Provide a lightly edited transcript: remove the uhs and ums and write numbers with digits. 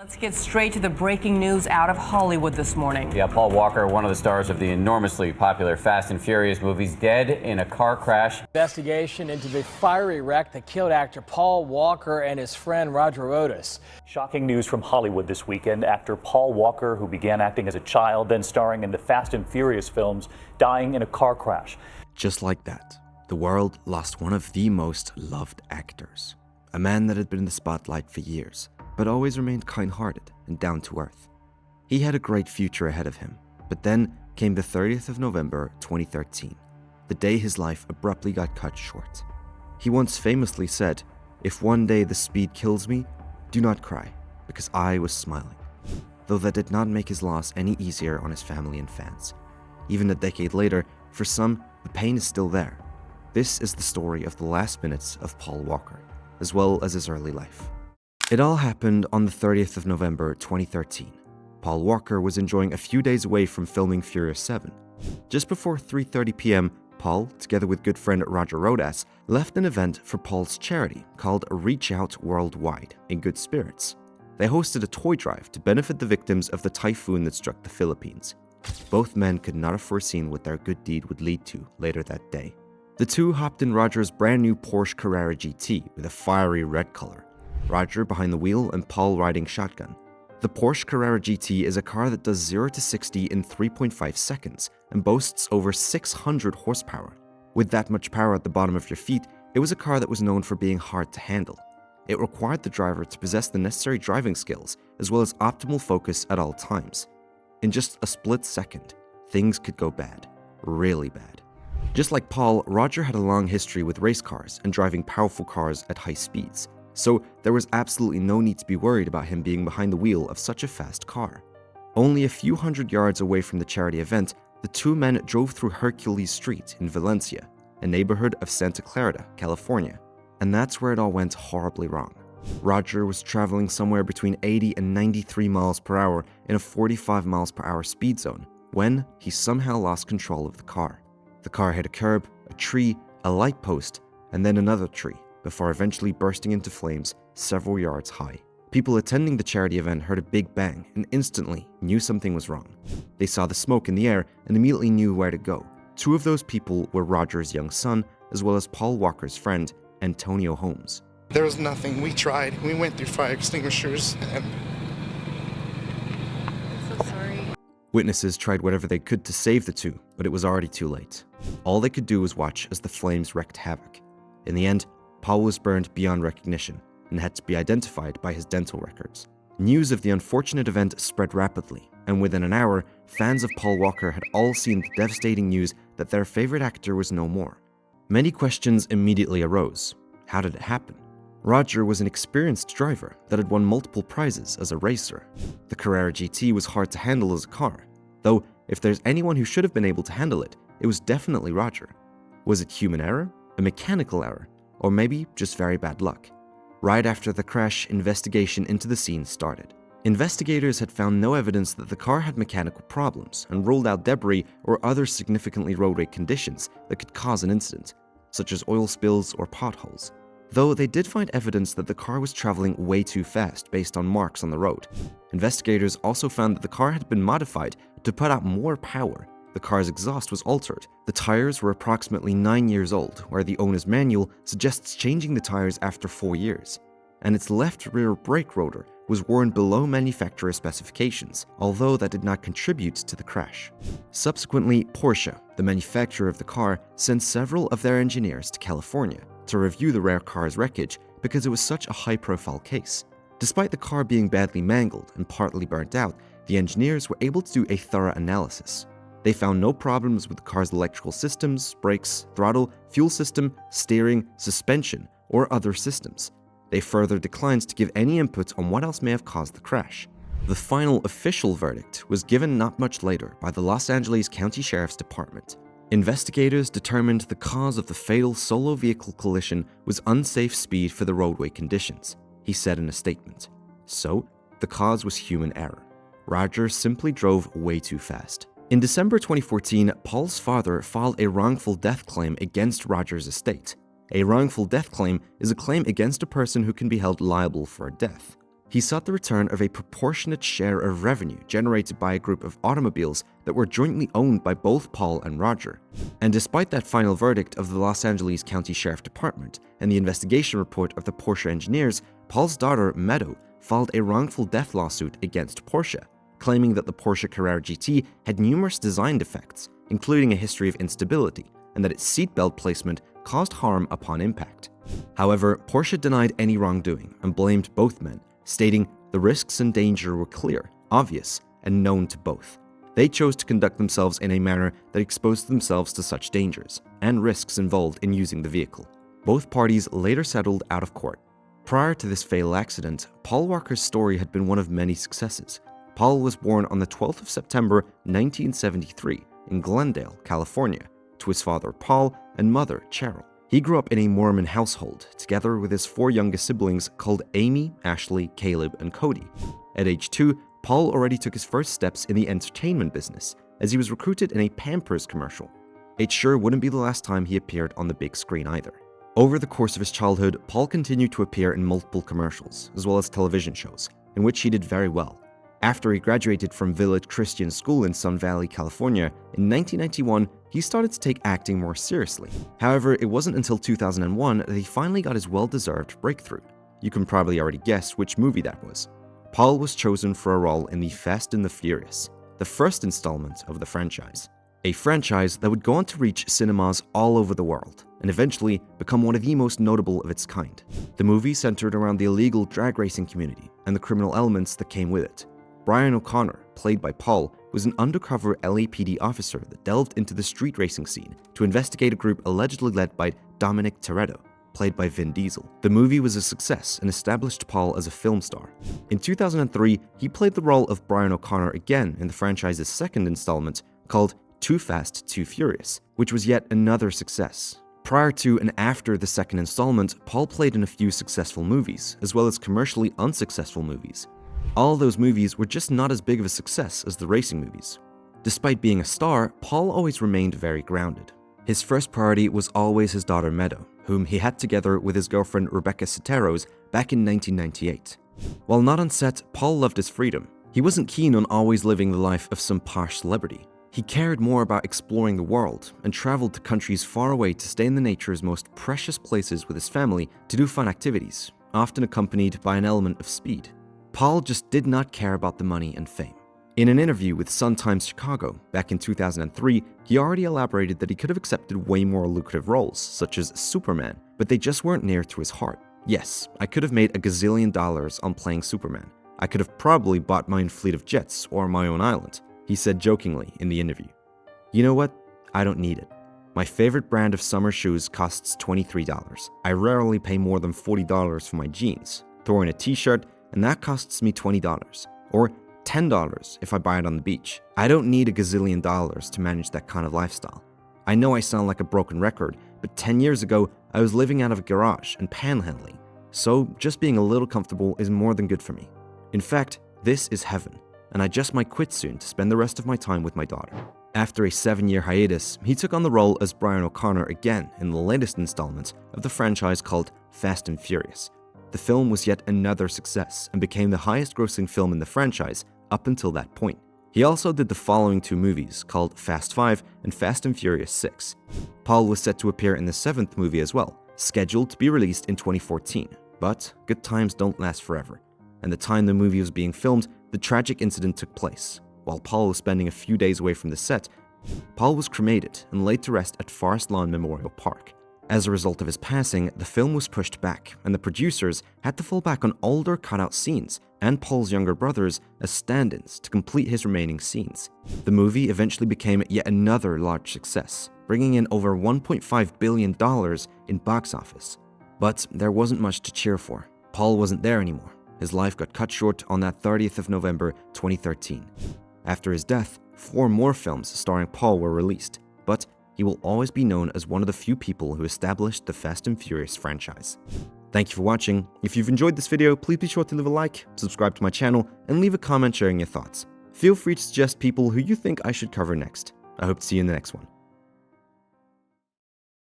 Let's get straight to the breaking news out of Hollywood this morning. Yeah, Paul Walker, one of the stars of the enormously popular Fast and Furious movies, dead in a car crash. Investigation into the fiery wreck that killed actor Paul Walker and his friend Roger Otis. Shocking news from Hollywood this weekend. Actor Paul Walker, who began acting as a child, then starring in the Fast and Furious films, dying in a car crash. Just like that, the world lost one of the most loved actors. A man that had been in the spotlight for years, but always remained kind-hearted and down-to-earth. He had a great future ahead of him, but then came the 30th of November 2013, the day his life abruptly got cut short. He once famously said, "If one day the speed kills me, do not cry, because I was smiling." Though that did not make his loss any easier on his family and fans. Even a decade later, for some, the pain is still there. This is the story of the last minutes of Paul Walker, as well as his early life. It all happened on the 30th of November 2013. Paul Walker was enjoying a few days away from filming Furious 7. Just before 3:30 p.m., Paul, together with good friend Roger Otis, left an event for Paul's charity called Reach Out Worldwide in good spirits. They hosted a toy drive to benefit the victims of the typhoon that struck the Philippines. Both men could not have foreseen what their good deed would lead to later that day. The two hopped in Roger's brand new Porsche Carrera GT with a fiery red color. Roger behind the wheel and Paul riding shotgun. The Porsche Carrera GT is a car that does 0 to 60 in 3.5 seconds and boasts over 600 horsepower. With that much power at the bottom of your feet, it was a car that was known for being hard to handle. It required the driver to possess the necessary driving skills as well as optimal focus at all times. In just a split second, things could go bad, really bad. Just like Paul, Roger had a long history with race cars and driving powerful cars at high speeds. So there was absolutely no need to be worried about him being behind the wheel of such a fast car. Only a few hundred yards away from the charity event, the two men drove through Hercules Street in Valencia, a neighborhood of Santa Clarita, California. And that's where it all went horribly wrong. Roger was traveling somewhere between 80 and 93 miles per hour in a 45 miles per hour speed zone when he somehow lost control of the car. The car hit a curb, a tree, a light post, and then another tree, before eventually bursting into flames several yards high. People attending the charity event heard a big bang and instantly knew something was wrong. They saw the smoke in the air and immediately knew where to go. Two of those people were Roger's young son, as well as Paul Walker's friend, Antonio Holmes. There was nothing. We tried. We went through fire extinguishers and... I'm so sorry. Witnesses tried whatever they could to save the two, but it was already too late. All they could do was watch as the flames wreaked havoc. In the end, Paul was burned beyond recognition and had to be identified by his dental records. News of the unfortunate event spread rapidly, and within an hour, fans of Paul Walker had all seen the devastating news that their favorite actor was no more. Many questions immediately arose. How did it happen? Roger was an experienced driver that had won multiple prizes as a racer. The Carrera GT was hard to handle as a car, though if there's anyone who should have been able to handle it, it was definitely Roger. Was it human error? A mechanical error? Or maybe just very bad luck? Right after the crash, investigation into the scene started. Investigators had found no evidence that the car had mechanical problems and ruled out debris or other significantly roadway conditions that could cause an incident, such as oil spills or potholes. Though they did find evidence that the car was traveling way too fast based on marks on the road. Investigators also found that the car had been modified to put out more power. The car's exhaust was altered. The tires were approximately 9 years old, where the owner's manual suggests changing the tires after 4 years. And its left rear brake rotor was worn below manufacturer specifications, although that did not contribute to the crash. Subsequently, Porsche, the manufacturer of the car, sent several of their engineers to California to review the rare car's wreckage because it was such a high-profile case. Despite the car being badly mangled and partly burnt out, the engineers were able to do a thorough analysis. They found no problems with the car's electrical systems, brakes, throttle, fuel system, steering, suspension, or other systems. They further declined to give any input on what else may have caused the crash. The final official verdict was given not much later by the Los Angeles County Sheriff's Department. Investigators determined the cause of the fatal solo vehicle collision was unsafe speed for the roadway conditions, he said in a statement. So, the cause was human error. Roger simply drove way too fast. In December 2014, Paul's father filed a wrongful death claim against Roger's estate. A wrongful death claim is a claim against a person who can be held liable for a death. He sought the return of a proportionate share of revenue generated by a group of automobiles that were jointly owned by both Paul and Roger. And despite that final verdict of the Los Angeles County Sheriff Department and the investigation report of the Porsche engineers, Paul's daughter, Meadow, filed a wrongful death lawsuit against Porsche, claiming that the Porsche Carrera GT had numerous design defects, including a history of instability, and that its seatbelt placement caused harm upon impact. However, Porsche denied any wrongdoing and blamed both men, stating the risks and danger were clear, obvious, and known to both. They chose to conduct themselves in a manner that exposed themselves to such dangers and risks involved in using the vehicle. Both parties later settled out of court. Prior to this fatal accident, Paul Walker's story had been one of many successes. Paul was born on the 12th of September 1973 in Glendale, California, to his father Paul and mother Cheryl. He grew up in a Mormon household, together with his 4 youngest siblings called Amy, Ashley, Caleb, and Cody. At age 2, Paul already took his first steps in the entertainment business, as he was recruited in a Pampers commercial. It sure wouldn't be the last time he appeared on the big screen either. Over the course of his childhood, Paul continued to appear in multiple commercials, as well as television shows, in which he did very well. After he graduated from Village Christian School in Sun Valley, California, in 1991, he started to take acting more seriously. However, it wasn't until 2001 that he finally got his well-deserved breakthrough. You can probably already guess which movie that was. Paul was chosen for a role in The Fast and the Furious, the first installment of the franchise. A franchise that would go on to reach cinemas all over the world, and eventually become one of the most notable of its kind. The movie centered around the illegal drag racing community and the criminal elements that came with it. Brian O'Connor, played by Paul, was an undercover LAPD officer that delved into the street racing scene to investigate a group allegedly led by Dominic Toretto, played by Vin Diesel. The movie was a success and established Paul as a film star. In 2003, he played the role of Brian O'Connor again in the franchise's second installment called Too Fast, Too Furious, which was yet another success. Prior to and after the second installment, Paul played in a few successful movies, as well as commercially unsuccessful movies. All those movies were just not as big of a success as the racing movies. Despite being a star, Paul always remained very grounded. His first priority was always his daughter Meadow, whom he had together with his girlfriend Rebecca Soteros back in 1998. While not on set, Paul loved his freedom. He wasn't keen on always living the life of some posh celebrity. He cared more about exploring the world and traveled to countries far away to stay in the nature's most precious places with his family to do fun activities, often accompanied by an element of speed. Paul just did not care about the money and fame. In an interview with Sun-Times Chicago back in 2003, he already elaborated that he could have accepted way more lucrative roles, such as Superman, but they just weren't near to his heart. Yes, I could have made $1 gazillion on playing Superman. I could have probably bought my own fleet of jets or my own island, he said jokingly in the interview. You know what? I don't need it. My favorite brand of summer shoes costs $23. I rarely pay more than $40 for my jeans. Throw in a t-shirt, and that costs me $20, or $10 if I buy it on the beach. I don't need $1 gazillion to manage that kind of lifestyle. I know I sound like a broken record, but 10 years ago, I was living out of a garage and panhandling, so just being a little comfortable is more than good for me. In fact, this is heaven, and I just might quit soon to spend the rest of my time with my daughter. After a 7-year hiatus, he took on the role as Brian O'Connor again in the latest installment of the franchise called Fast and Furious. The film was yet another success and became the highest-grossing film in the franchise up until that point. He also did the following 2 movies called Fast 5 and Fast and Furious 6. Paul was set to appear in the 7th movie as well, scheduled to be released in 2014. But good times don't last forever, and the time the movie was being filmed, the tragic incident took place. While Paul was spending a few days away from the set, Paul was cremated and laid to rest at Forest Lawn Memorial Park. As a result of his passing, the film was pushed back, and the producers had to fall back on older cutout scenes and Paul's younger brothers as stand-ins to complete his remaining scenes. The movie eventually became yet another large success, bringing in over $1.5 billion in box office. But there wasn't much to cheer for. Paul wasn't there anymore. His life got cut short on that 30th of November 2013. After his death, 4 more films starring Paul were released, but he will always be known as one of the few people who established the Fast and Furious franchise. Thank you for watching. If you've enjoyed this video, please be sure to leave a like, subscribe to my channel, and leave a comment sharing your thoughts. Feel free to suggest people who you think I should cover next. I hope to see you in the next one.